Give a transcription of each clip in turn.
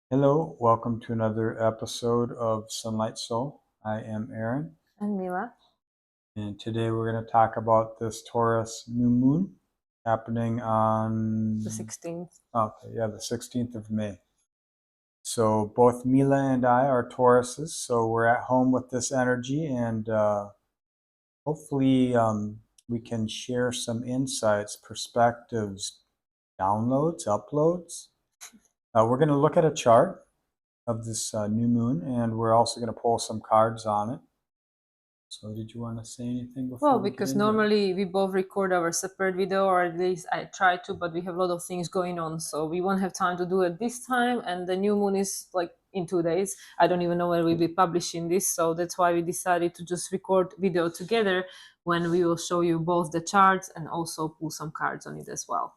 Hello, welcome to another episode of SunLightSoul. I am Aaron, And Mila. and today we're going to talk about this Taurus new moon happening on The 16th. Okay, yeah, the 16th of May. So both Mila and I are Tauruses, so we're at home with this energy, and hopefully we can share some insights, perspectives, downloads, uploads. We're going to look at a chart of this new moon, and we're also going to pull some cards on it. So did you want to say anything before Well, we get because into it? normally we both record our separate video, or at least I try to, but we have a lot of things going on, so we won't have time to do it this time. And the new moon is like in 2 days. I don't even know when we'll be publishing this, so that's why we decided to just record video together when we will show you both the charts and also pull some cards on it as well.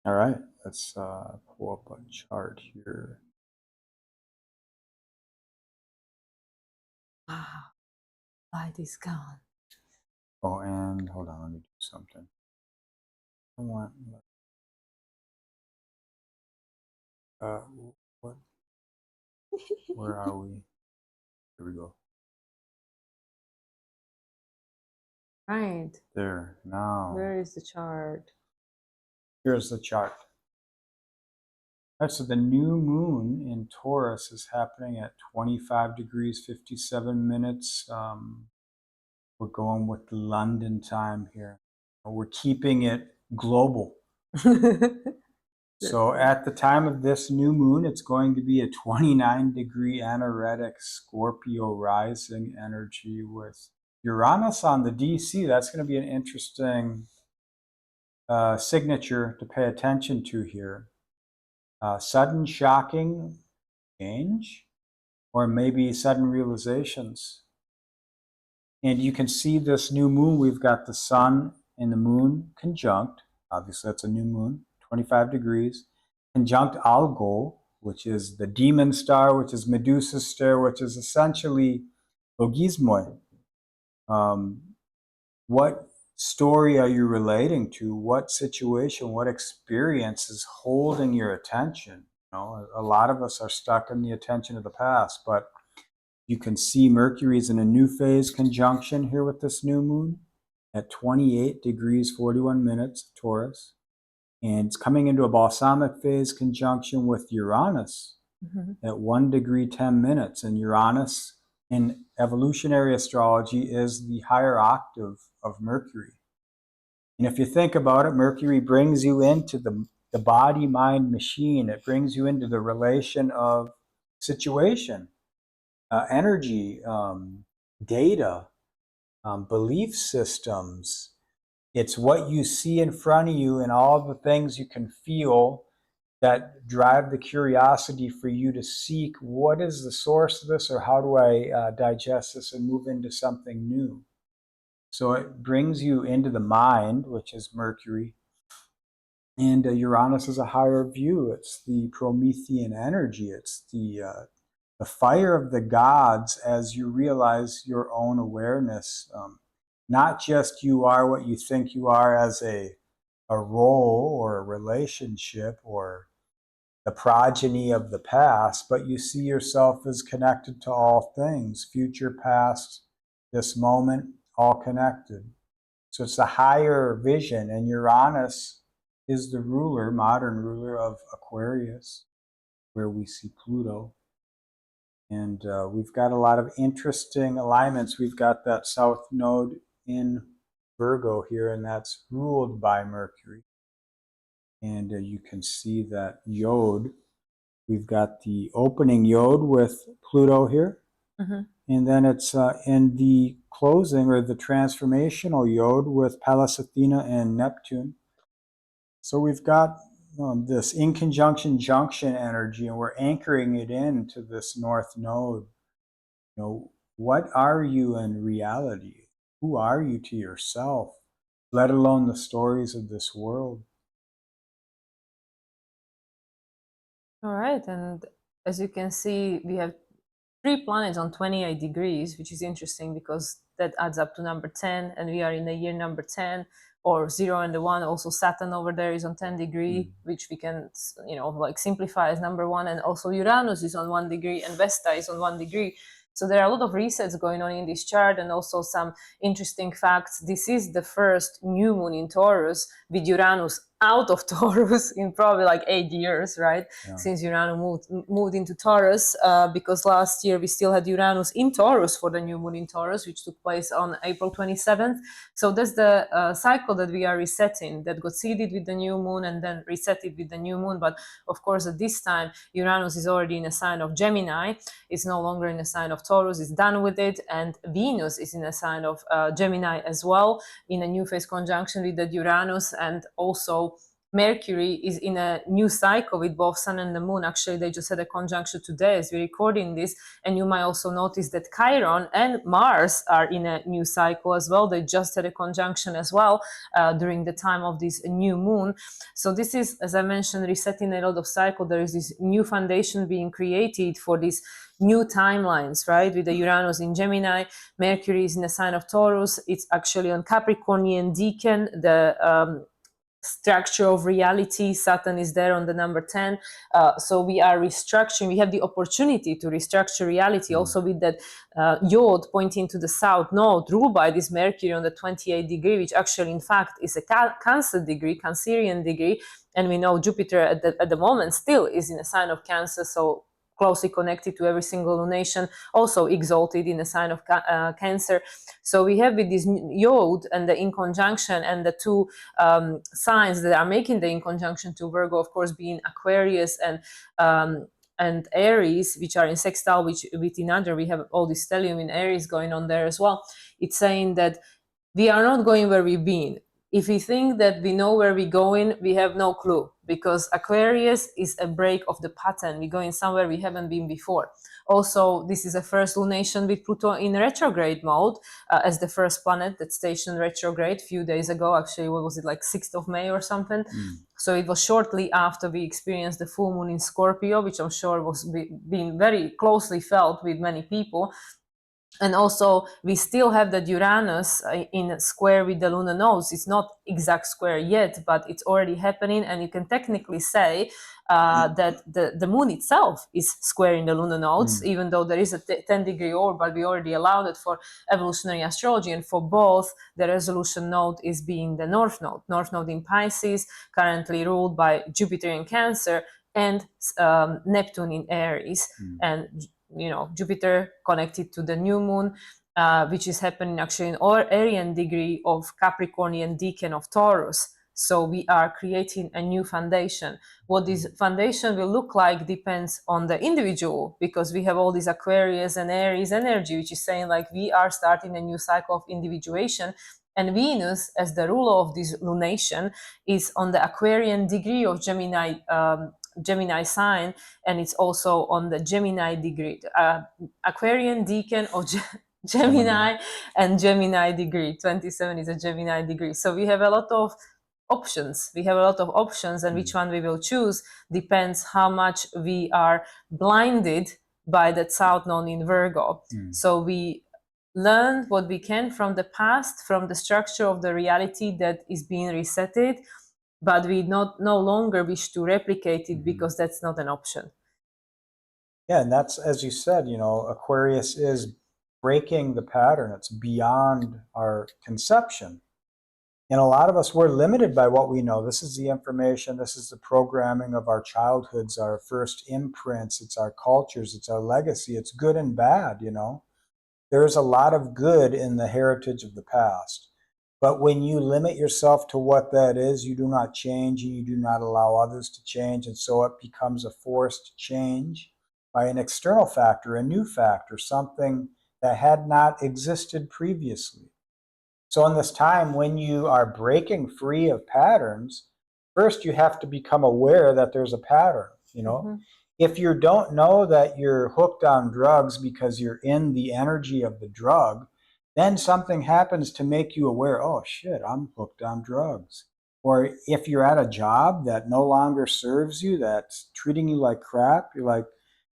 All right, let's pull up a chart here. Wow, light is gone. Oh, and hold on, let me do something. I want what? Where are we? Here we go. Right. There now. Where is the chart? Here's the chart. All right, so the new moon in Taurus is happening at 25 degrees 57 minutes. We're going with London time here. We're keeping it global. So at the time of this new moon, it's going to be a 29-degree anaretic Scorpio rising energy with Uranus on the DC. That's going to be an interesting signature to pay attention to here. Sudden shocking change, or maybe sudden realizations. And you can see this new moon, we've got the sun and the moon conjunct. Obviously, that's a new moon, 25 degrees. Conjunct Algol, which is the demon star, which is Medusa's star, which is essentially logismoi. What story are you relating to? What situation, what experience is holding your attention? You know, a lot of us are stuck in the attention of the past, but you can see Mercury's in a new phase conjunction here with this new moon at 28 degrees 41 minutes, Taurus. And it's coming into a balsamic phase conjunction with Uranus at 1 degree 10 minutes. And Uranus in evolutionary astrology is the higher octave of Mercury. And if you think about it, Mercury brings you into the body, mind, machine. It brings you into the relation of situation, energy, data, belief systems. It's what you see in front of you and all the things you can feel that drive the curiosity for you to seek what is the source of this, or how do I digest this and move into something new. So it brings you into the mind, which is Mercury, and Uranus is a higher view. It's the Promethean energy. It's the fire of the gods as you realize your own awareness. Not just you are what you think you are as a role or a relationship or the progeny of the past, but you see yourself as connected to all things, future, past, this moment, all connected. So it's a higher vision, and Uranus is the ruler, modern ruler of Aquarius, where we see Pluto. And we've got a lot of interesting alignments. We've got that south node in Virgo here, and that's ruled by Mercury. And you can see that yod. We've got the opening yod with Pluto here. And then it's in the closing, or the transformational yod, with Pallas Athena and Neptune. So we've got this in conjunction junction energy, and we're anchoring it into this north node. You know, what are you in reality? Who are you to yourself, let alone the stories of this world? All right, and as you can see, we have 3 planets on 28 degrees, which is interesting because that adds up to number 10, and we are in the year number 10. or 0 and the 1. Also Saturn over there is on 10 degree, which we can, you know, like simplify as number 1. And also Uranus is on 1 degree and Vesta is on 1 degree. So there are a lot of resets going on in this chart, and also some interesting facts. This is the first new moon in Taurus with Uranus out of Taurus in probably like 8 years, right? Yeah. Since Uranus moved into Taurus, because last year we still had Uranus in Taurus for the new moon in Taurus, which took place on April 27th. So that's the cycle that we are resetting, that got seeded with the new moon and then resetted with the new moon. But of course, at this time, Uranus is already in a sign of Gemini. It's no longer in a sign of Taurus. It's done with it. And Venus is in a sign of Gemini as well, in a new phase conjunction with the Uranus. And also Mercury is in a new cycle with both Sun and the Moon. Actually, they just had a conjunction today as we're recording this. And you might also notice that Chiron and Mars are in a new cycle as well. They just had a conjunction as well during the time of this new moon. So this is, as I mentioned, resetting a lot of cycle. There is this new foundation being created for these new timelines, right? With the Uranus in Gemini, Mercury is in the sign of Taurus. It's actually on Capricornian Decan, the structure of reality. Saturn is there on the number 10. So we are restructuring. We have the opportunity to restructure reality also with that Yod pointing to the south node ruled by this Mercury on the 28 degree, which actually in fact is a Cancer degree, Cancerian degree. And we know Jupiter at the moment still is in a sign of Cancer. So closely connected to every single lunation, also exalted in the sign of Cancer. So we have with this Yod and the in conjunction, and the two signs that are making the in conjunction to Virgo, of course, being Aquarius and Aries, which are in sextile with another. We have all this stellium in Aries going on there as well. It's saying that we are not going where we've been. If we think that we know where we're going, we have no clue, because Aquarius is a break of the pattern. We're going somewhere we haven't been before. Also, this is a first lunation with Pluto in retrograde mode as the first planet that stationed retrograde a few days ago. Actually, what was it, like 6th of May or something? So it was shortly after we experienced the full moon in Scorpio, which I'm sure was being very closely felt with many people. And also, we still have that Uranus in square with the lunar nodes. It's not exact square yet, but it's already happening. And you can technically say that the moon itself is square in the lunar nodes, even though there is a 10-degree orb, but we already allowed it for evolutionary astrology. And for both, the resolution node is being the North Node in Pisces, currently ruled by Jupiter in Cancer, and Neptune in Aries. And you know, Jupiter connected to the new moon, which is happening actually in Aryan degree of Capricornian Decan of Taurus. So we are creating a new foundation. What this foundation will look like depends on the individual, because we have all these Aquarius and Aries energy, which is saying like we are starting a new cycle of individuation. And Venus, as the ruler of this lunation, is on the Aquarian degree of Gemini sign, and it's also on the Gemini degree, Aquarian Decan of Gemini and Gemini degree. 27 is a Gemini degree. So we have a lot of options. And which one we will choose depends how much we are blinded by that south node in Virgo. So we learn what we can from the past, from the structure of the reality that is being resetted, but we no longer wish to replicate it because that's not an option. Yeah, and that's, as you said, you know, Aquarius is breaking the pattern. It's beyond our conception. And a lot of us, we're limited by what we know. This is the information, this is the programming of our childhoods, our first imprints, it's our cultures, it's our legacy. It's good and bad, you know. There's a lot of good in the heritage of the past. But when you limit yourself to what that is, you do not change, and you do not allow others to change. And so it becomes a forced change by an external factor, a new factor, something that had not existed previously. So in this time, when you are breaking free of patterns, first you have to become aware that there's a pattern, you know. If you don't know that you're hooked on drugs because you're in the energy of the drug, then something happens to make you aware, oh shit, I'm hooked on drugs. Or if you're at a job that no longer serves you, that's treating you like crap, you're like,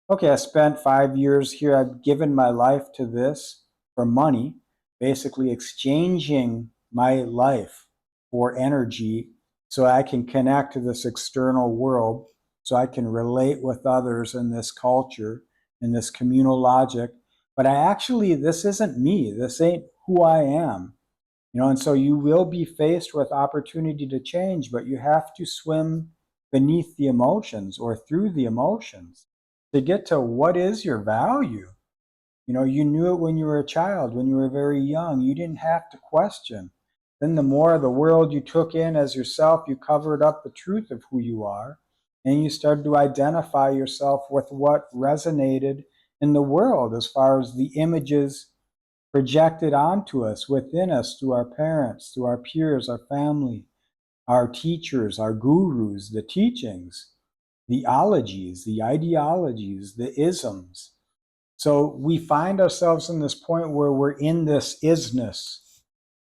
okay, I spent 5 years here, I've given my life to this for money, basically exchanging my life for energy so I can connect to this external world, so I can relate with others in this culture, in this communal logic. But this isn't me. This ain't who I am. And so you will be faced with opportunity to change, but you have to swim beneath the emotions or through the emotions to get to what is your value. You knew it when you were a child, when you were very young. You didn't have to question. Then the more of the world you took in as yourself, you covered up the truth of who you are, and you started to identify yourself with what resonated in the world as far as the images projected onto us, within us, through our parents, through our peers, our family, our teachers, our gurus, the teachings, the ologies, the ideologies, the isms. So we find ourselves in this point where we're in this isness,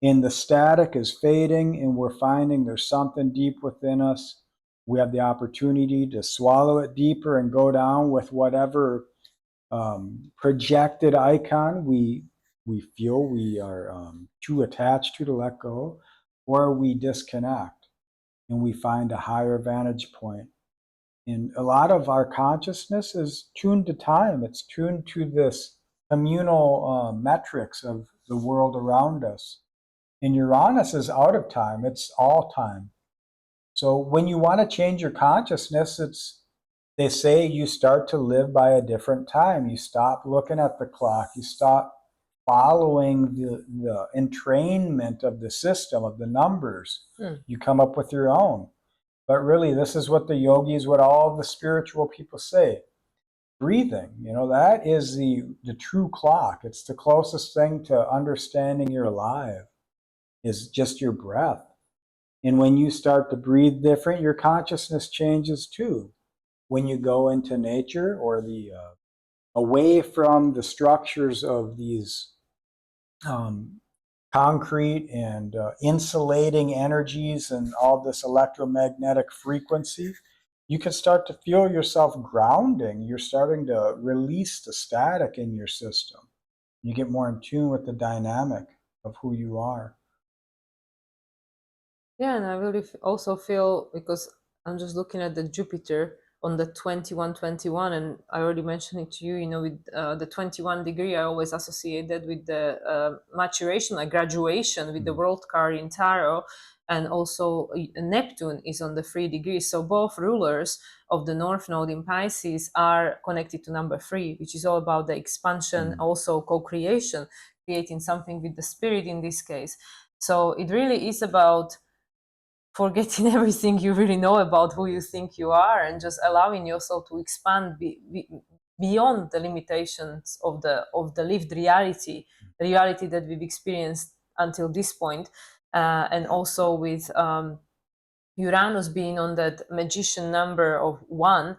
and the static is fading, and we're finding there's something deep within us. We have the opportunity to swallow it deeper and go down with whatever projected icon we feel we are too attached to let go, or we disconnect and we find a higher vantage point. And a lot of our consciousness is tuned to time. It's tuned to this communal metrics of the world around us. And Uranus is out of time. It's all time. So when you want to change your consciousness, they say you start to live by a different time. You stop looking at the clock. You stop following the entrainment of the system, of the numbers. You come up with your own. But really, this is what the yogis, what all the spiritual people say. Breathing, that is the true clock. It's the closest thing to understanding you're alive, is just your breath. And when you start to breathe different, your consciousness changes too. When you go into nature, or away from the structures of these concrete and insulating energies and all this electromagnetic frequency, you can start to feel yourself grounding. You're starting to release the static in your system. You get more in tune with the dynamic of who you are. Yeah, and I really also feel, because I'm just looking at the Jupiter on the 2121, and I already mentioned it to you, with the 21 degree, I always associate that with the maturation, like graduation, with the world card in tarot. And also Neptune is on the 3 degrees. So both rulers of the North Node in Pisces are connected to number 3, which is all about the expansion, also co-creation, creating something with the spirit in this case. So it really is about forgetting everything you really know about who you think you are, and just allowing yourself to expand beyond the limitations of the lived reality, the reality that we've experienced until this point. And also with Uranus being on that magician number of 1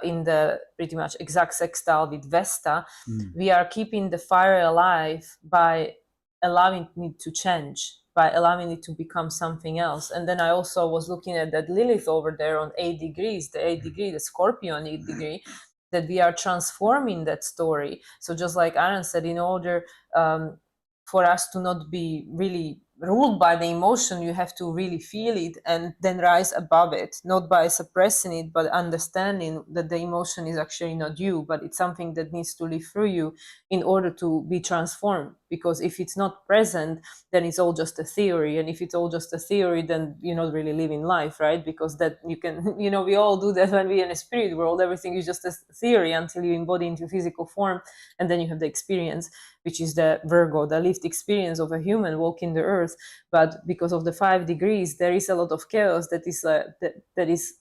in the pretty much exact sextile with Vesta, we are keeping the fire alive by allowing it to change, by allowing it to become something else. And then I also was looking at that Lilith over there on 8 degrees, the 8 degree, the Scorpio on 8 degree, that we are transforming that story. So just like Aaron said, in order for us to not be really ruled by the emotion, you have to really feel it and then rise above it, not by suppressing it, but understanding that the emotion is actually not you, but it's something that needs to live through you in order to be transformed. Because if it's not present, then it's all just a theory. And if it's all just a theory, then you're not really living life, right? Because that you can, we all do that when we're in a spirit world. Everything is just a theory until you embody into physical form, and then you have the experience, which is the Virgo, the lived experience of a human walking the earth. But because of the 5 degrees, there is a lot of chaos that is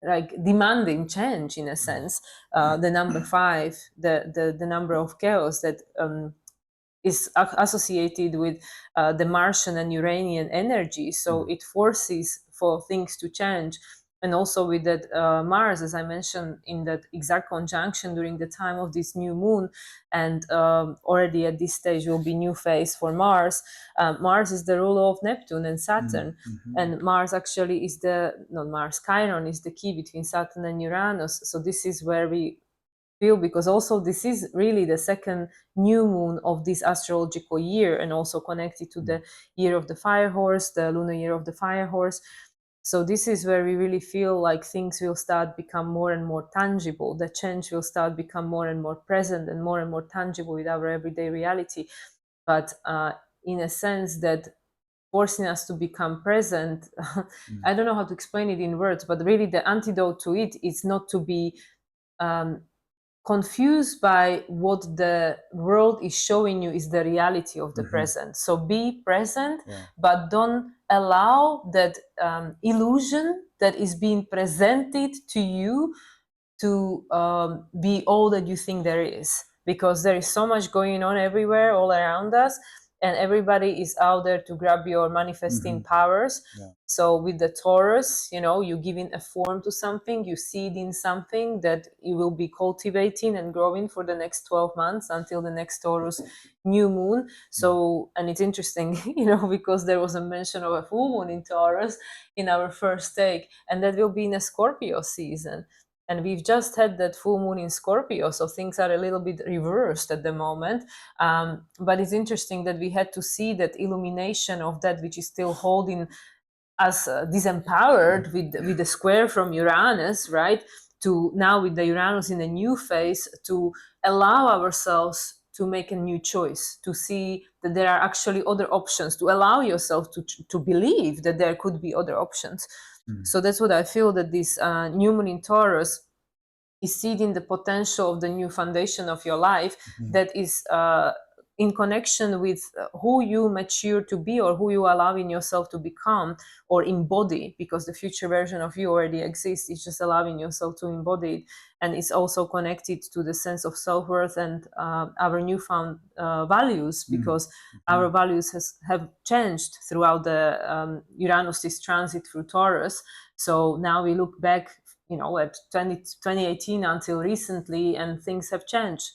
like demanding change, in a sense. The number 5, the number of chaos that is associated with the Martian and Uranian energy. So it forces for things to change. And also with that Mars, as I mentioned, in that exact conjunction during the time of this new moon, and already at this stage will be new phase for Mars. Mars is the ruler of Neptune and Saturn, and Mars actually is Chiron is the key between Saturn and Uranus. So this is where we feel, because also this is really the second new moon of this astrological year, and also connected to the year of the fire horse, the lunar year of the fire horse. So this is where we really feel like things will start become more and more tangible. The change will start become more and more present and more tangible with our everyday reality. But in a sense that forcing us to become present, I don't know how to explain it in words, but really the antidote to it is not to be confused by what the world is showing you is the reality of the present. So be present, but don't allow that illusion that is being presented to you to be all that you think there is, because there is so much going on everywhere, all around us, and everybody is out there to grab your manifesting powers. So with the Taurus, you know, you giving a form to something, you seed in something that you will be cultivating and growing for the next 12 months until the next Taurus new moon. So, and it's interesting, you know, because there was a mention of a full moon in Taurus in our first take, and that will be in a Scorpio season. And we've just had that full moon in Scorpio, so things are a little bit reversed at the moment. But it's interesting that we had to see that illumination of that which is still holding us disempowered with the square from Uranus, right? To now with the Uranus in a new phase, to allow ourselves to make a new choice, to see that there are actually other options, to allow yourself to believe that there could be other options. So that's what I feel, that this new moon in Taurus is seeding the potential of the new foundation of your life that is in connection with who you mature to be, or who you allowing yourself to become or embody, because the future version of you already exists. It's just allowing yourself to embody it. And it's also connected to the sense of self-worth and our newfound values, because our values have changed throughout the Uranus's transit through Taurus. So now we look back, you know, at 2018 until recently, and things have changed.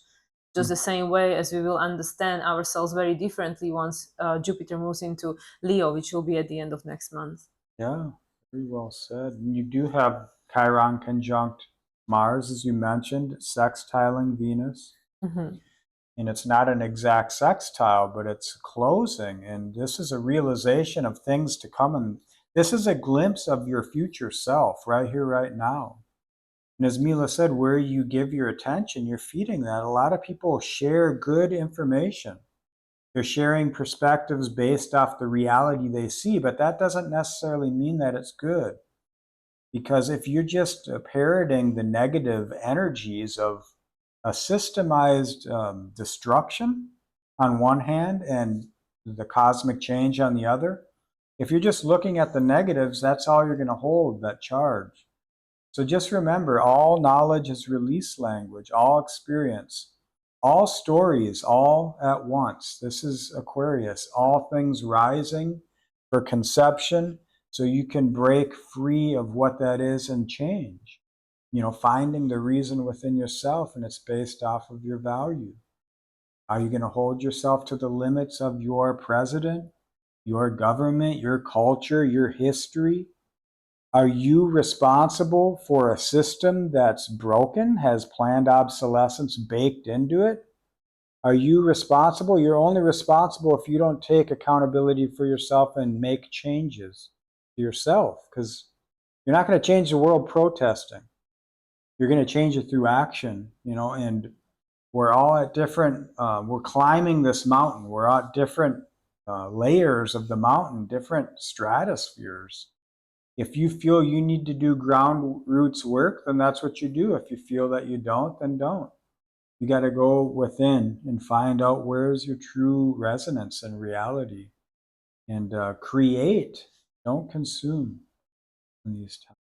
Just the same way as we will understand ourselves very differently once Jupiter moves into Leo, which will be at the end of next month. Yeah, very well said. And you do have Chiron conjunct Mars, as you mentioned, sextiling Venus. And it's not an exact sextile, but it's closing. And this is a realization of things to come. And this is a glimpse of your future self right here, right now. And as Mila said, where you give your attention, you're feeding that. A lot of people share good information. They're sharing perspectives based off the reality they see, but that doesn't necessarily mean that it's good. Because if you're just parroting the negative energies of a systemized destruction on one hand and the cosmic change on the other, if you're just looking at the negatives, that's all you're going to hold, that charge. So just remember, all knowledge is release language, all experience, all stories, all at once. This is Aquarius, all things rising for conception, so you can break free of what that is and change. You know, finding the reason within yourself, and it's based off of your value. Are you going to hold yourself to the limits of your president, your government, your culture, your history? Are you responsible for a system that's broken, has planned obsolescence baked into it? Are you responsible? You're only responsible if you don't take accountability for yourself and make changes to yourself, because you're not going to change the world protesting. You're going to change it through action, you know, and we're all at different, we're climbing this mountain. We're at different layers of the mountain, different stratospheres. If you feel you need to do ground roots work, then that's what you do. If you feel that you don't, then don't. You got to go within and find out where's your true resonance and reality, and create, don't consume in these times.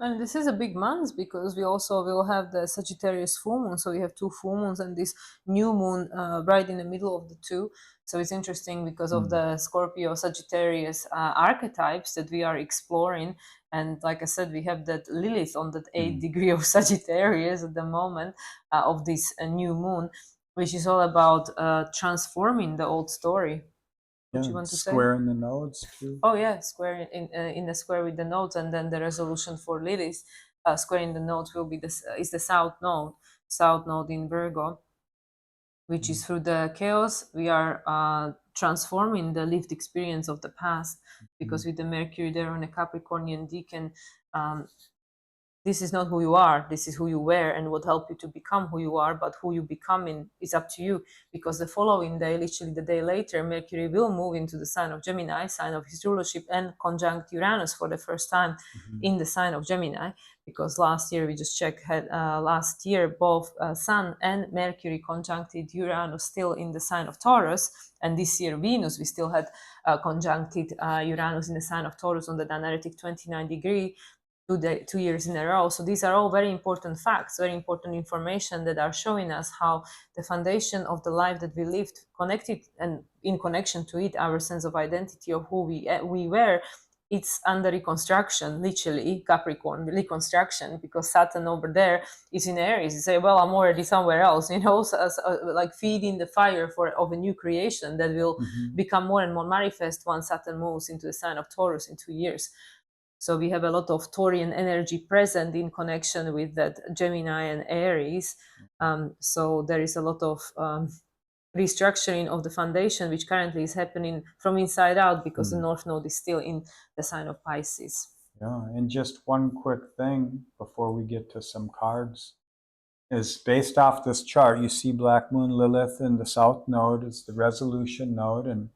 And this is a big month, because we also will have the Sagittarius full moon. So we have two full moons and this new moon right in the middle of the two. So it's interesting because of the Scorpio Sagittarius archetypes that we are exploring. And like I said, we have that Lilith on that 8th degree of Sagittarius at the moment of this new moon, which is all about transforming the old story. What you want to say? Square in the nodes too. Oh yeah, square in the square with the nodes, and then the resolution for Lilith square in the nodes will be is the south node. South Node in Virgo, which is through the chaos we are transforming the lived experience of the past, because with the Mercury there on a Capricornian decan, this is not who you are, this is who you were and what helped you to become who you are, but who you becoming is up to you, because the following day, literally the day later, Mercury will move into the sign of Gemini, sign of his rulership, and conjunct Uranus for the first time in the sign of Gemini, because last year we just checked, had last year both Sun and Mercury conjuncted Uranus still in the sign of Taurus, and this year Venus we still had conjuncted Uranus in the sign of Taurus on the Dianetic 29-degree 2 years in a row. So these are all very important facts, very important information that are showing us how the foundation of the life that we lived, connected and in connection to it, our sense of identity of who we were, it's under reconstruction, literally Capricorn reconstruction, because Saturn over there is in Aries. You say, well, I'm already somewhere else, you know, so, like feeding the fire of a new creation that will become more and more manifest once Saturn moves into the sign of Taurus in 2 years. So we have a lot of Taurian energy present in connection with that Gemini and Aries. So there is a lot of restructuring of the foundation, which currently is happening from inside out, because the North Node is still in the sign of Pisces. Yeah, and just one quick thing before we get to some cards is based off this chart, you see Black Moon Lilith in the South Node is the resolution node, and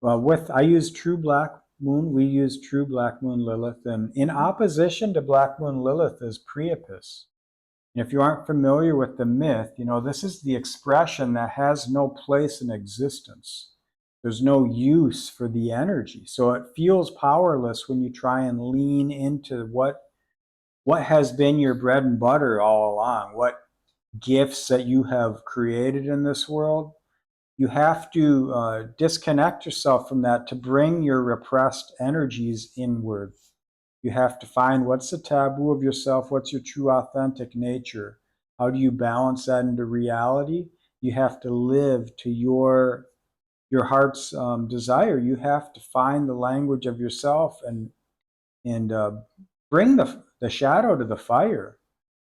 I use True Black Moon, we use True Black Moon Lilith, and in opposition to Black Moon Lilith is Priapus. And if you aren't familiar with the myth, you know, this is the expression that has no place in existence. There's no use for the energy. So it feels powerless when you try and lean into what has been your bread and butter all along, what gifts that you have created in this world. You have to disconnect yourself from that to bring your repressed energies inward. You have to find what's the taboo of yourself, what's your true authentic nature. How do you balance that into reality? You have to live to your heart's desire. You have to find the language of yourself and bring the shadow to the fire.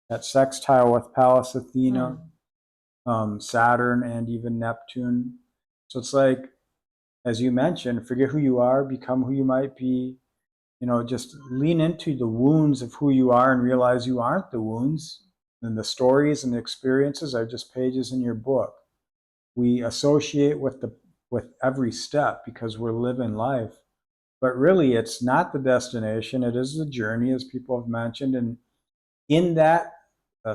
That sextile with Pallas Athena, Saturn, and even Neptune. So it's like, as you mentioned, forget who you are, become who you might be. You know, just lean into the wounds of who you are and realize you aren't the wounds. And the stories and the experiences are just pages in your book. We associate with every step because we're living life. But really, it's not the destination. It is the journey, as people have mentioned. And in that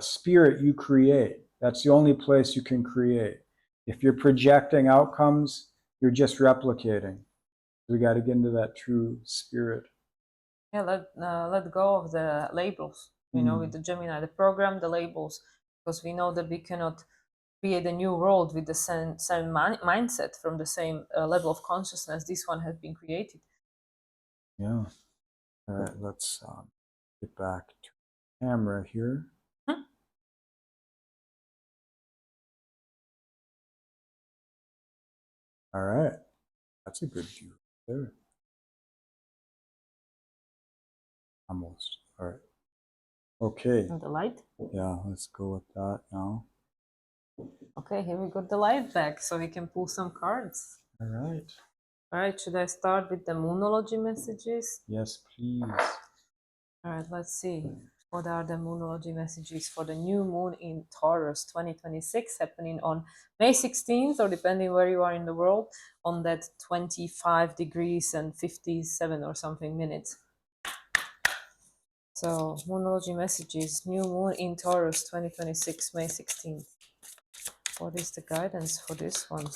spirit, you create. That's the only place you can create. If you're projecting outcomes, you're just replicating. We got to get into that true spirit. Yeah, let go of the labels, you know, with the Gemini, the program, the labels, because we know that we cannot create a new world with the same mindset from the same level of consciousness this one has been created. Yeah. All right, let's get back to the camera here. All right, that's a good view there. Almost. All right. Okay. And the light? Yeah, let's go with that now. Okay, here we got the light back, so we can pull some cards. All right. All right, should I start with the Moonology messages? Yes, please. All right, let's see. What are the Moonology messages for the new moon in Taurus 2026, happening on May 16th, or depending where you are in the world, on that 25 degrees and 57 or something minutes. So, Moonology messages, new moon in Taurus 2026, May 16th. What is the guidance for this one?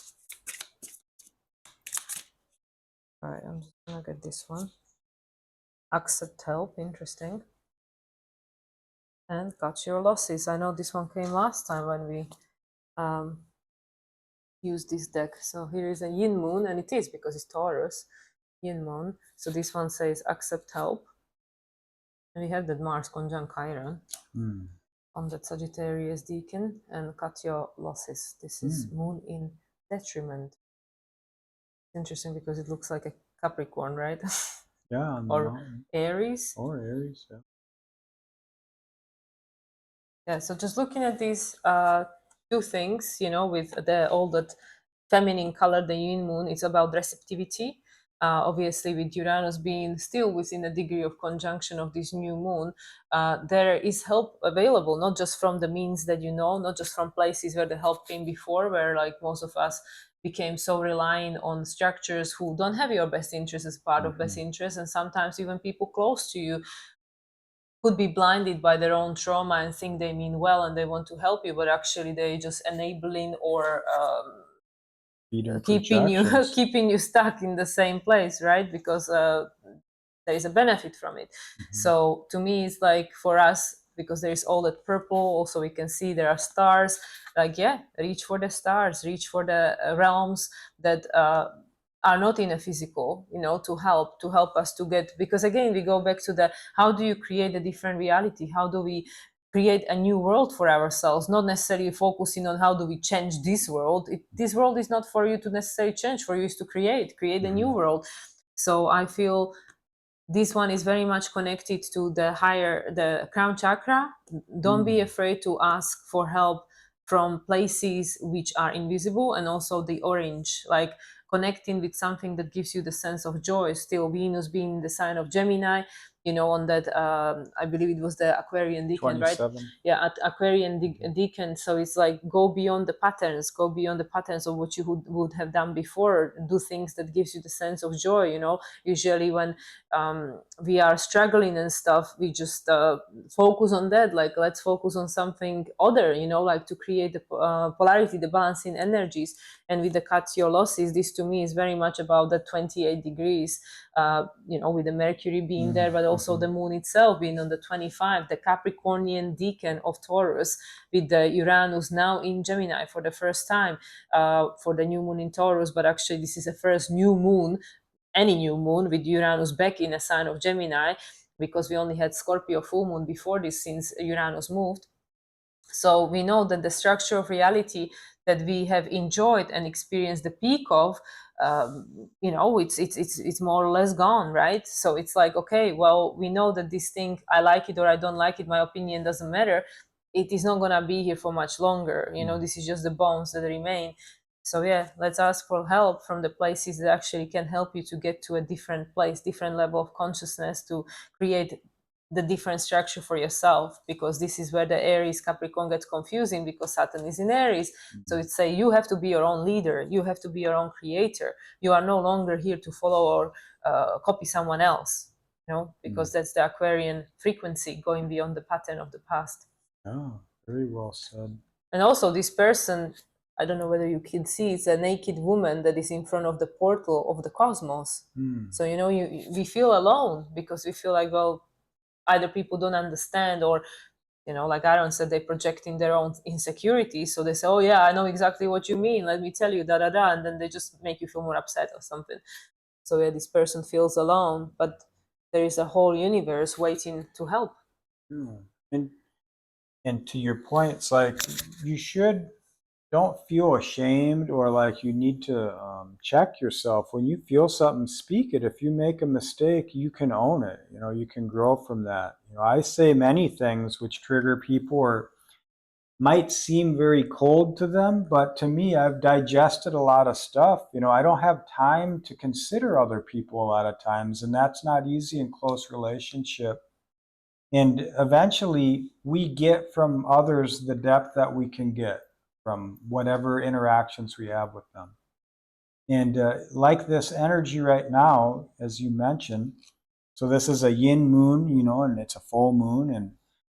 All right, I'm just gonna get this one. Accept help, interesting. And cut your losses. I know this one came last time when we used this deck. So here is a yin moon, and it is because it's Taurus, yin moon. So this one says accept help. And we have that Mars conjunct Chiron on that Sagittarius decan, and cut your losses. This is moon in detriment. Interesting because it looks like a Capricorn, right? Yeah. Or Aries. Or Aries, yeah. Yeah, so just looking at these two things, you know, with the all that feminine color, the yin moon, it's about receptivity. Obviously, with Uranus being still within a degree of conjunction of this new moon, there is help available, not just from the means that you know, not just from places where the help came before, where like most of us became so reliant on structures who don't have your best interest as part of best interest, and sometimes even people close to you could be blinded by their own trauma and think they mean well and they want to help you, but actually they just enabling or Feeding keeping you projections. keeping you stuck in the same place, right? Because there is a benefit from it. So to me, it's like for us, because there is all that purple. Also, we can see there are stars. Like, yeah, reach for the stars, reach for the realms that are not in a physical, you know, to help us to get. Because again, we go back to the how do you create a different reality? How do we create a new world for ourselves, not necessarily focusing on how do we change this world. This world is not for you to necessarily change, for you is to create a new world. So I feel this one is very much connected to the crown chakra. Don't be afraid to ask for help from places which are invisible, and also the orange, like connecting with something that gives you the sense of joy. Still, Venus being the sign of Gemini, you know, on that I believe it was the Aquarian decan, right? 27. Yeah, at Aquarian decan. So it's like go beyond the patterns, go beyond the patterns of what you would have done before. Do things that gives you the sense of joy. You know, usually when we are struggling and stuff, we just focus on that, like let's focus on something other, you know, like to create the polarity, the balancing energies. And with the cuts your losses, this to me is very much about the 28 degrees, you know, with the Mercury being there, but also the moon itself being on the 25, the Capricornian decan of Taurus, with the Uranus now in Gemini for the first time, for the new moon in Taurus. But actually this is the first new moon, any new moon, with Uranus back in a sign of Gemini, because we only had Scorpio full moon before this since Uranus moved. So we know that the structure of reality that we have enjoyed and experienced the peak of, you know, it's more or less gone, right? So it's like, okay, well, we know that this thing, I like it or I don't like it, my opinion doesn't matter. It is not gonna be here for much longer. You know, this is just the bones that remain. So yeah, let's ask for help from the places that actually can help you to get to a different place, different level of consciousness, to create the different structure for yourself. Because this is where the Aries Capricorn gets confusing, because Saturn is in Aries. So it's say you have to be your own leader, you have to be your own creator. You are no longer here to follow or copy someone else, you know, because that's the Aquarian frequency, going beyond the pattern of the past. Oh, very well said. And also this person, I don't know whether you can see, it's a naked woman that is in front of the portal of the cosmos. So, you know, we feel alone, because we feel like, well, either people don't understand, or, you know, like Aaron said, they're projecting their own insecurities. So they say, oh yeah, I know exactly what you mean, let me tell you, da da da, and then they just make you feel more upset or something. So yeah, this person feels alone, but there is a whole universe waiting to help. And and to your point, it's like you don't feel ashamed or like you need to check yourself. When you feel something, speak it. If you make a mistake, you can own it. You know, you can grow from that. You know, I say many things which trigger people or might seem very cold to them, but to me, I've digested a lot of stuff. You know, I don't have time to consider other people a lot of times, and that's not easy in close relationship. And eventually, we get from others the depth that we can get from whatever interactions we have with them. And like this energy right now, as you mentioned, so this is a yin moon, you know, and it's a full moon. And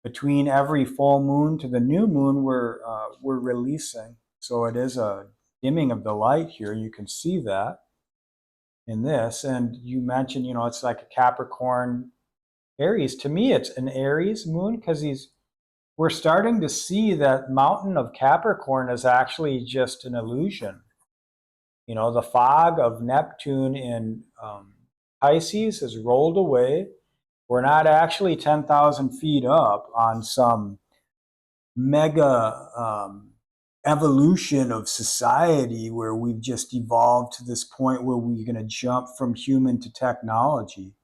between every full moon to the new moon, we're releasing. So it is a dimming of the light here. You can see that in this. And you mentioned, you know, it's like a Capricorn Aries. To me, it's an Aries moon because we're starting to see that mountain of Capricorn is actually just an illusion. You know, the fog of Neptune in Pisces has rolled away. We're not actually 10,000 feet up on some mega evolution of society where we've just evolved to this point where we're going to jump from human to technology.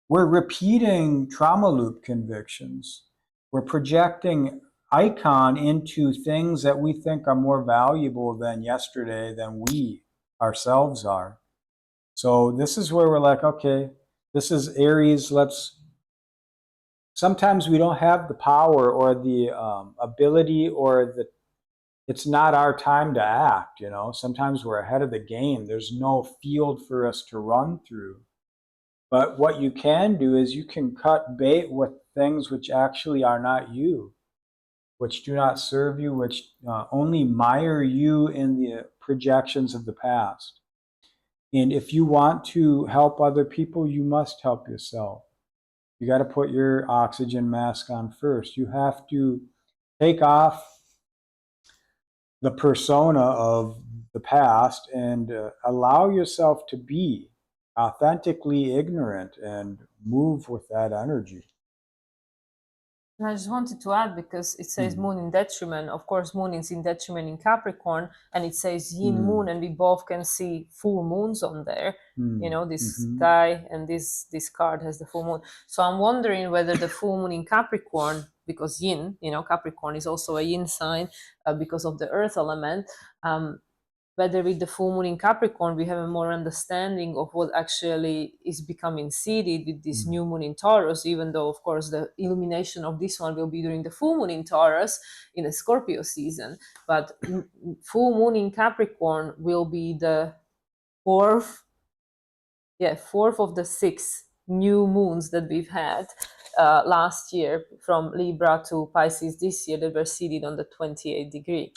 We're repeating trauma loop convictions. We're projecting icon into things that we think are more valuable than yesterday than we ourselves are. So this is where we're like, okay, this is Aries. Sometimes we don't have the power or the ability, or it's not our time to act, you know. Sometimes we're ahead of the game. There's no field for us to run through. But what you can do is you can cut bait with things which actually are not you, which do not serve you, which only mire you in the projections of the past. And if you want to help other people, you must help yourself. You got to put your oxygen mask on first. You have to take off the persona of the past and allow yourself to be authentically ignorant and move with that energy. And I just wanted to add, because it says moon in detriment. Of course, moon is in detriment in Capricorn, and it says yin moon, and we both can see full moons on there. You know, this guy and this card has the full moon. So I'm wondering whether the full moon in Capricorn, because yin, you know, Capricorn is also a yin sign because of the earth element. Whether with the full moon in Capricorn, we have a more understanding of what actually is becoming seeded with this new moon in Taurus, even though, of course, the illumination of this one will be during the full moon in Taurus in the Scorpio season. But full moon in Capricorn will be the fourth of the 6 new moons that we've had last year, from Libra to Pisces this year, that were seeded on the 28th degree.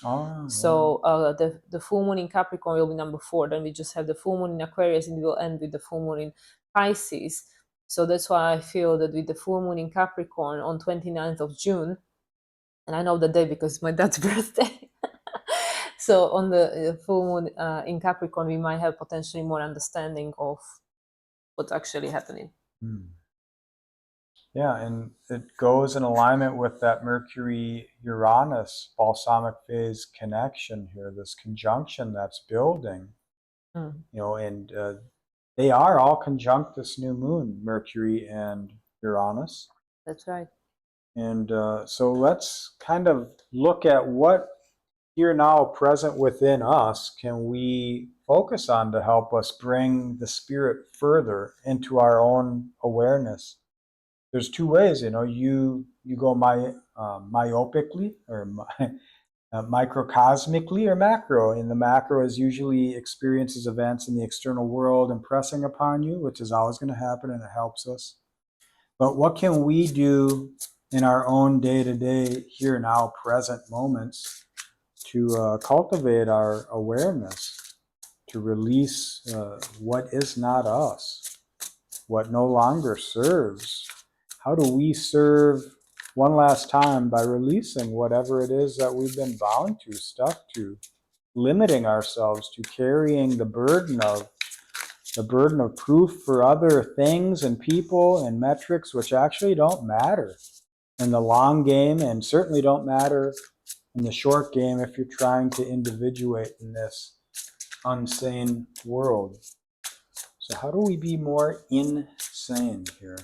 So the full moon in Capricorn will be number 4. Then we just have the full moon in Aquarius, and we will end with the full moon in Pisces. So that's why I feel that with the full moon in Capricorn on 29th of June, and I know the day because it's my dad's birthday. So on the full moon in Capricorn, we might have potentially more understanding of what's actually happening. Yeah, and it goes in alignment with that Mercury-Uranus balsamic phase connection here, this conjunction that's building. You know, and they are all conjunct this new moon, Mercury and Uranus. That's right. And so let's kind of look at what here now present within us can we focus on to help us bring the spirit further into our own awareness. There's 2 ways, you know. You go myopically, or microcosmically, or macro. And the macro is usually experiences, events in the external world impressing upon you, which is always going to happen, and it helps us. But what can we do in our own day-to-day, here now, present moments to cultivate our awareness, to release what is not us, what no longer serves? How do we serve one last time by releasing whatever it is that we've been bound to, stuck to, limiting ourselves to carrying the burden of proof for other things and people and metrics which actually don't matter in the long game, and certainly don't matter in the short game if you're trying to individuate in this unsane world. So how do we be more insane here?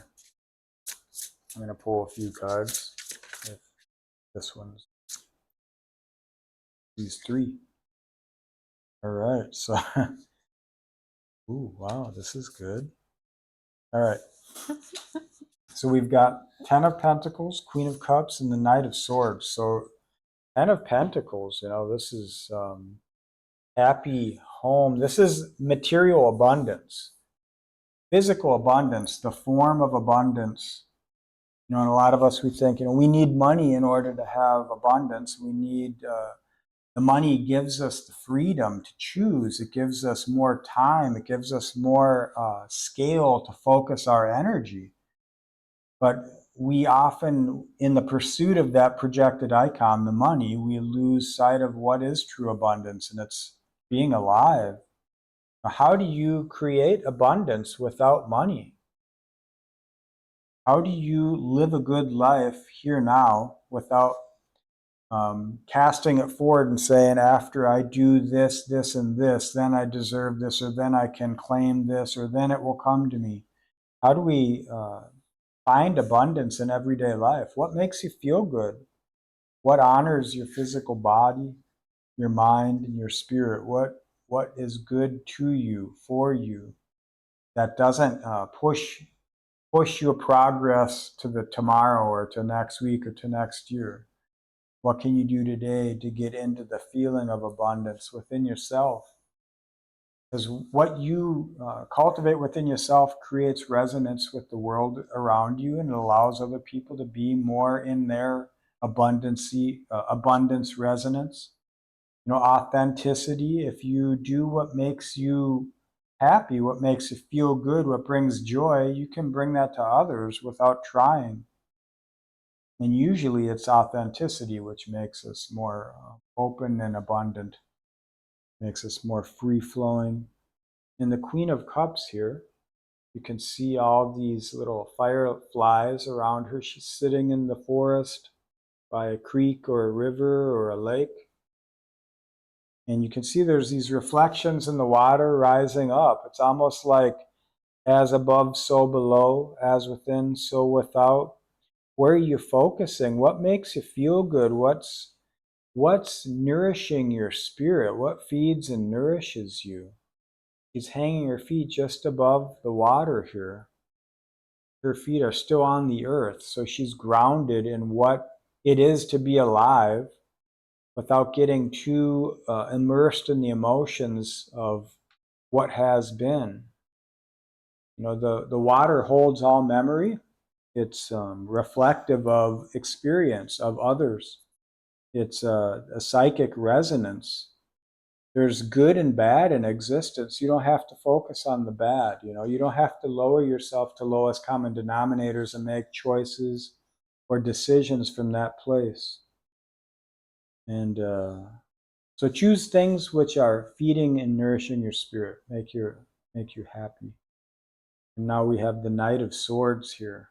I'm going to pull a few cards. If this one's these 3. All right, so ooh, wow, this is good. All right. So we've got 10 of Pentacles, Queen of Cups, and the Knight of Swords. So 10 of Pentacles, you know, this is happy home. This is material abundance, physical abundance, the form of abundance. You know, and a lot of us, we think, you know, we need money in order to have abundance. We need, the money gives us the freedom to choose. It gives us more time. It gives us more scale to focus our energy. But we often, in the pursuit of that projected icon, the money, we lose sight of what is true abundance, and it's being alive. How do you create abundance without money? How do you live a good life here now without casting it forward and saying, after I do this, this, and this, then I deserve this, or then I can claim this, or then it will come to me? How do we find abundance in everyday life? What makes you feel good? What honors your physical body, your mind, and your spirit? What is good to you, for you, that doesn't push your progress to the tomorrow or to next week or to next year? What can you do today to get into the feeling of abundance within yourself? Because what you cultivate within yourself creates resonance with the world around you, and it allows other people to be more in their abundance resonance. Authenticity. If you do what makes you happy, what makes you feel good, what brings joy, you can bring that to others without trying. And usually it's authenticity which makes us more open and abundant, makes us more free-flowing. And the Queen of Cups here, you can see all these little fireflies around her. She's sitting in the forest by a creek or a river or a lake. And you can see there's these reflections in the water rising up. It's almost like as above, so below, as within, so without. Where are you focusing? What makes you feel good? What's nourishing your spirit? What feeds and nourishes you? She's hanging her feet just above the water here. Her feet are still on the earth, so she's grounded in what it is to be alive without getting too immersed in the emotions of what has been. The water holds all memory. It's reflective of experience of others. It's a psychic resonance. There's good and bad in existence. You don't have to focus on the bad. You don't have to lower yourself to lowest common denominators and make choices or decisions from that place. And so choose things which are feeding and nourishing your spirit, make you happy. And now we have the Knight of Swords here.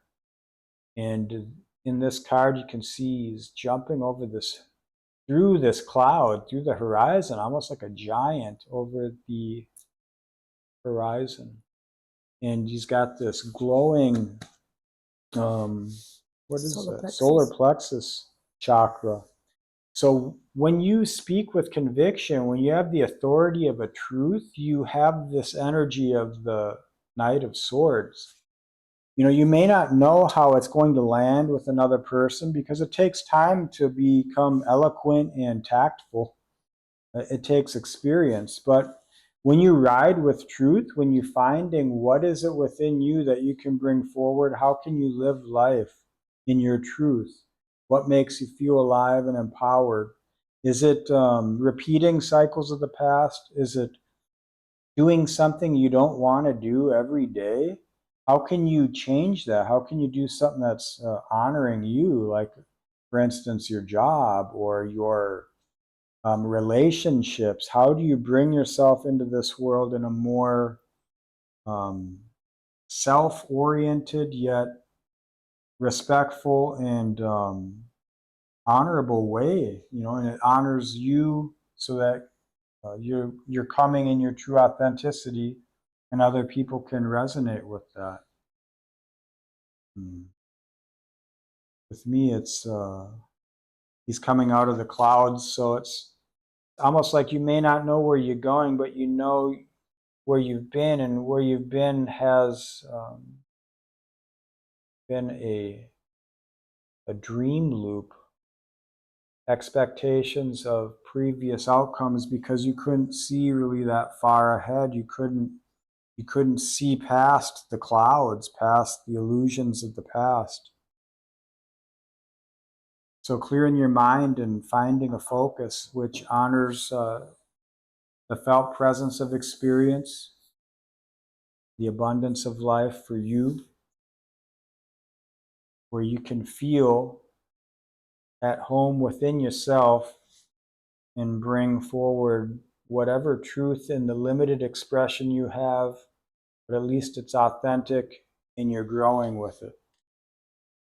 And in this card, you can see he's jumping over through this cloud, through the horizon, almost like a giant over the horizon. And he's got this glowing, what is that? Solar plexus chakra. So when you speak with conviction, when you have the authority of a truth, you have this energy of the Knight of Swords. You may not know how it's going to land with another person because it takes time to become eloquent and tactful. It takes experience. But when you ride with truth, when you're finding what is it within you that you can bring forward, how can you live life in your truth? What makes you feel alive and empowered? Is it repeating cycles of the past? Is it doing something you don't want to do every day? How can you change that? How can you do something that's honoring you, like, for instance, your job or your relationships? How do you bring yourself into this world in a more self-oriented yet respectful and honorable way? And it honors you so that you're coming in your true authenticity, and other people can resonate with that. With me, it's he's coming out of the clouds, so it's almost like you may not know where you're going, but you know where you've been, and where you've been has been a dream loop, expectations of previous outcomes, because you couldn't see really that far ahead. You couldn't see past the clouds, past the illusions of the past. So clearing your mind and finding a focus which honors the felt presence of experience, the abundance of life for you, where you can feel at home within yourself and bring forward whatever truth in the limited expression you have, but at least it's authentic and you're growing with it.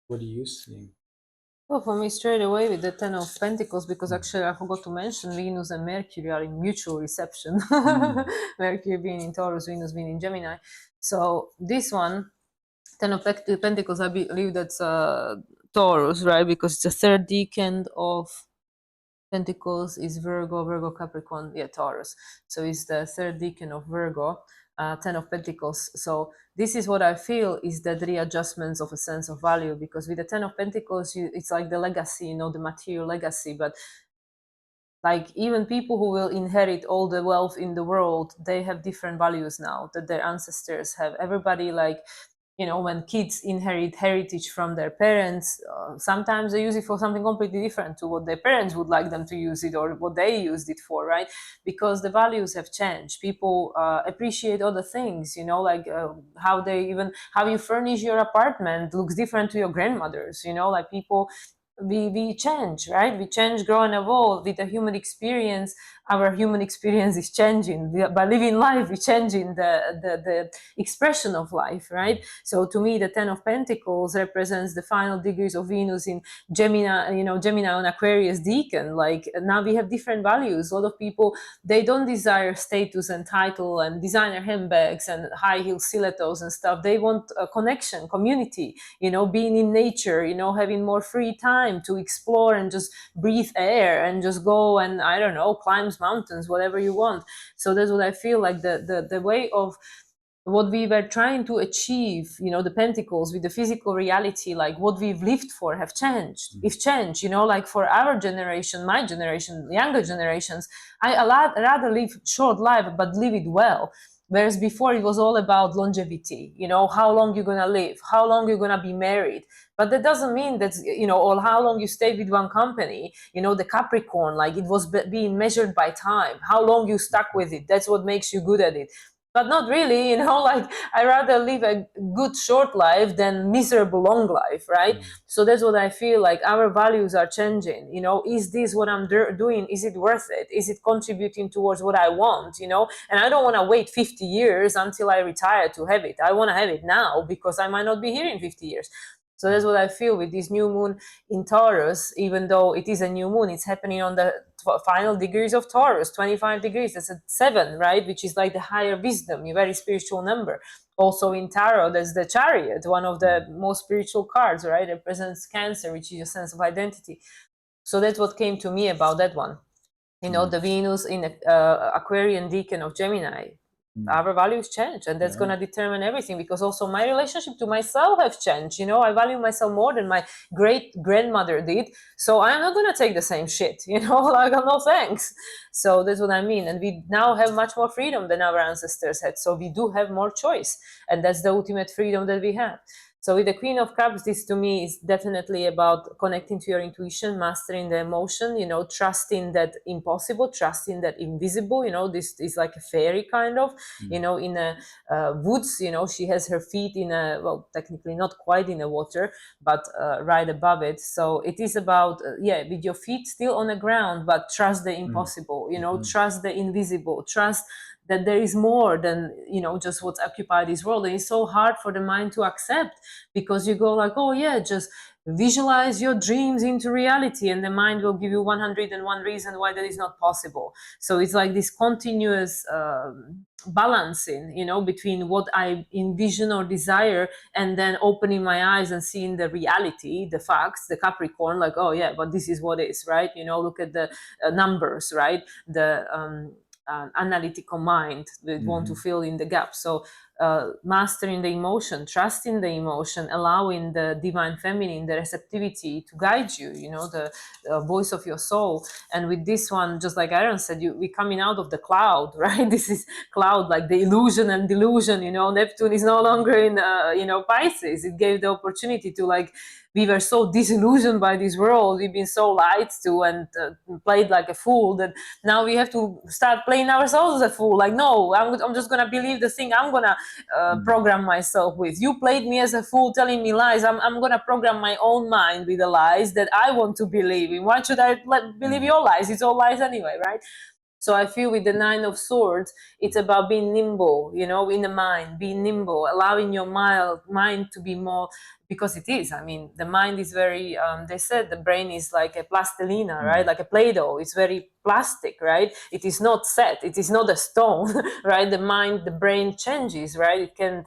What do you see? Well, for me, straight away with the Ten of Pentacles, because actually I forgot to mention Venus and Mercury are in mutual reception. Mercury being in Taurus, Venus being in Gemini. So this one, Ten of Pentacles, I believe that's Taurus, right? Because it's the third decan of Pentacles is Virgo, Virgo, Capricorn, yeah, Taurus. So it's the third decan of Virgo, 10 of Pentacles. So this is what I feel is that readjustments of a sense of value, because with the 10 of Pentacles, it's like the legacy, you know, the material legacy. But like even people who will inherit all the wealth in the world, they have different values now that their ancestors have. Everybody, like, you know, when kids inherit heritage from their parents, sometimes they use it for something completely different to what their parents would like them to use it, or what they used it for, right? Because the values have changed. People appreciate other things, you know, like how you furnish your apartment looks different to your grandmother's, you know, like people, we change, right? We change, grow and evolve with the human experience. Our human experience is changing. By living life, we're changing the expression of life, right? So to me, the 10 of Pentacles represents the final degrees of Venus in Gemini, you know, Gemini on Aquarius decan. Like now we have different values. A lot of people, they don't desire status and title and designer handbags and high heel stilettos and stuff. They want a connection, community, you know, being in nature, you know, having more free time to explore and just breathe air and just go and, I don't know, climb mountains, whatever you want. So that's what I feel like the way of what we were trying to achieve, you know, the Pentacles with the physical reality, like what we've lived for have changed. If changed, you know, like for our generation, my generation, younger generations, rather live short life, but live it well. Whereas before it was all about longevity, you know, how long you're going to live, how long you're going to be married. But that doesn't mean that, you know, or how long you stayed with one company, you know, the Capricorn, like it was being measured by time, how long you stuck with it. That's what makes you good at it. But not really, you know, like I rather live a good short life than miserable long life, right? So that's what I feel like. Our values are changing, you know. Is this what I'm doing? Is it worth it? Is it contributing towards what I want, you know? And I don't want to wait 50 years until I retire to have it. I want to have it now because I might not be here in 50 years. So that's what I feel with this new moon in Taurus. Even though it is a new moon, it's happening on the final degrees of Taurus, 25 degrees. That's a 7, right? Which is like the higher wisdom, a very spiritual number. Also in Tarot, there's the Chariot, one of the most spiritual cards, right? It represents Cancer, which is a sense of identity. So that's what came to me about that one. You know, the Venus in Aquarian decan of Gemini. Our values change, and that's going to determine everything, because also my relationship to myself have changed. You know, I value myself more than my great grandmother did, so I'm not going to take the same shit, you know, like, no thanks. So that's what I mean. And we now have much more freedom than our ancestors had, so we do have more choice, and that's the ultimate freedom that we have. So with the Queen of Cups, this to me is definitely about connecting to your intuition, mastering the emotion, you know, trusting that impossible, trusting that invisible, you know, this is like a fairy kind of, you know, in a woods, you know, she has her feet in a, well, technically not quite in the water, but right above it. So it is about, with your feet still on the ground, but trust the impossible, you know, trust the invisible, trust that there is more than, you know, just what's occupied this world. And it's so hard for the mind to accept, because you go like, oh yeah, just visualize your dreams into reality, and the mind will give you 101 reasons why that is not possible. So it's like this continuous balancing, you know, between what I envision or desire, and then opening my eyes and seeing the reality, the facts, the Capricorn, like, oh yeah, but this is what is, right? You know, look at the numbers, right? The analytical mind that want to fill in the gaps. So mastering the emotion, trusting the emotion, allowing the divine feminine, the receptivity to guide you, you know, the voice of your soul. And with this one, just like Aaron said, we're coming out of the cloud, right? This is cloud, like the illusion and delusion, you know. Neptune is no longer in, you know, Pisces. It gave the opportunity to, like, we were so disillusioned by this world, we've been so lied to and played like a fool, that now we have to start playing ourselves as a fool. Like, no, I'm just gonna believe the thing I'm gonna program myself with. You played me as a fool, telling me lies. I'm gonna program my own mind with the lies that I want to believe in. Why should I believe your lies? It's all lies anyway, right? So I feel with the Nine of Swords, it's about being nimble, you know, in the mind, being nimble, allowing your mind to be more, because it is. I mean, the mind is very, they said the brain is like a plastilina, right? Like a Play-Doh. It's very plastic, right? It is not set. It is not a stone, right? The mind, the brain changes, right? It can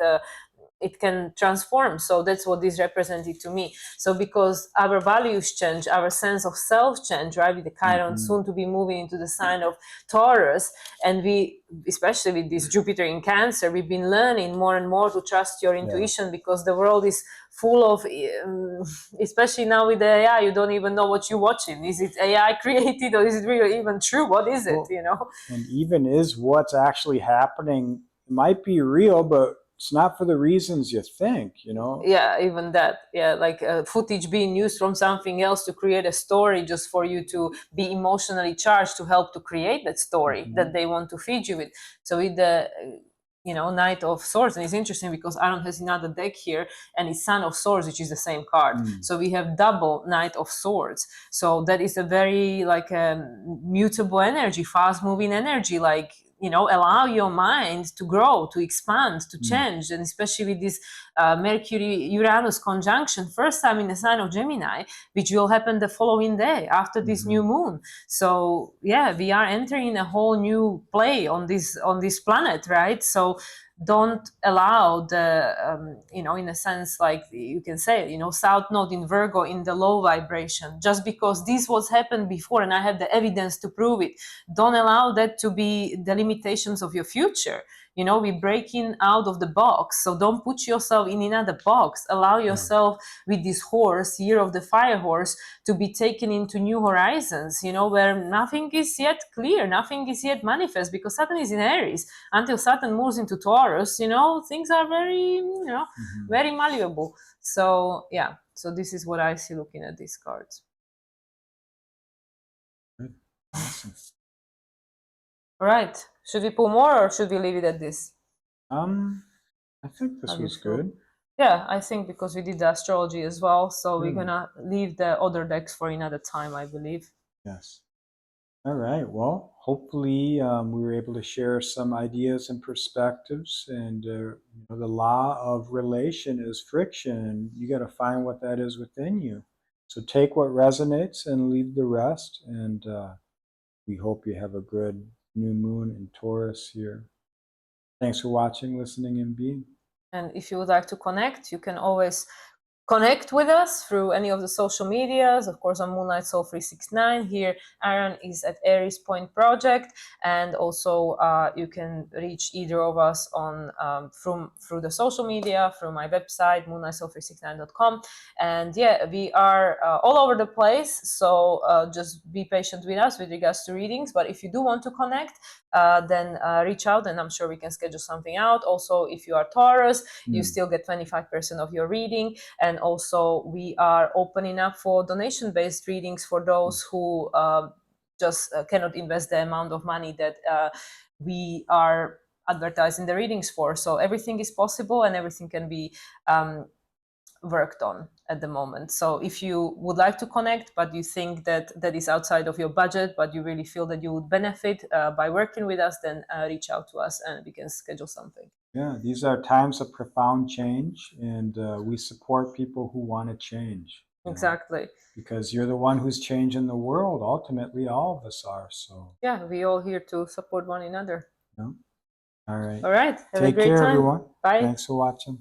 it can transform. So that's what this represented to me. So because our values change, our sense of self change, right? With the Chiron soon to be moving into the sign of Taurus, and we, especially with this Jupiter in Cancer, we've been learning more and more to trust your intuition, because the world is full of, especially now with the AI, you don't even know what you're watching. Is it AI created, or is it really even true? What is it, you know? And even is what's actually happening, might be real, but it's not for the reasons you think, you know? Yeah, even that. Yeah, like footage being used from something else to create a story just for you to be emotionally charged to help to create that story that they want to feed you with. So with the Knight of Swords, and it's interesting because Aaron has another deck here, and it's Son of Swords, which is the same card. So we have double Knight of Swords. So that is a very like mutable energy, fast moving energy, like allow your mind to grow, to expand, to change. And especially with this Mercury-Uranus conjunction, first time in the sign of Gemini, which will happen the following day after this new moon. So yeah, we are entering a whole new play on this planet, right? So don't allow the in a sense, like you can say, South Node in Virgo in the low vibration, just because this was happened before and I have the evidence to prove it. Don't allow that to be the limitations of your future. We're breaking out of the box, so don't put yourself in another box. Allow yourself with this horse, year of the fire horse, to be taken into new horizons, where nothing is yet clear, nothing is yet manifest, because Saturn is in Aries. Until Saturn moves into Taurus, things are very, very malleable. So yeah, so this is what I see looking at these cards. Good. Awesome. All right, should we pull more, or should we leave it at this? I think this was good. Yeah, I think because we did the astrology as well, so we're gonna leave the other decks for another time, I believe. Yes. All right. Well, hopefully we were able to share some ideas and perspectives. And the law of relation is friction. You got to find what that is within you. So take what resonates and leave the rest. And we hope you have a good new moon in Taurus here. Thanks for watching, listening, and being. And if you would like to connect, you can always connect with us through any of the social medias. Of course, on MoonLightSoul 369. Here, Aaron is at AriesPointProject, and also you can reach either of us on through the social media, through my website moonlightsoul369.com. And yeah, we are all over the place. So just be patient with us with regards to readings. But if you do want to connect, then reach out, and I'm sure we can schedule something out. Also, if you are Taurus, you still get 25% of your reading. And also we are opening up for donation-based readings for those who just cannot invest the amount of money that we are advertising the readings for. So everything is possible, and everything can be worked on at the moment. So if you would like to connect, but you think that that is outside of your budget, but you really feel that you would benefit by working with us, then reach out to us and we can schedule something. Yeah, these are times of profound change, and we support people who want to change. Exactly. Because you're the one who's changing the world. Ultimately, all of us are. So yeah, we all here to support one another. yeah. All right. All right. Have Take a great care, time. everyone. Bye. Thanks for watching.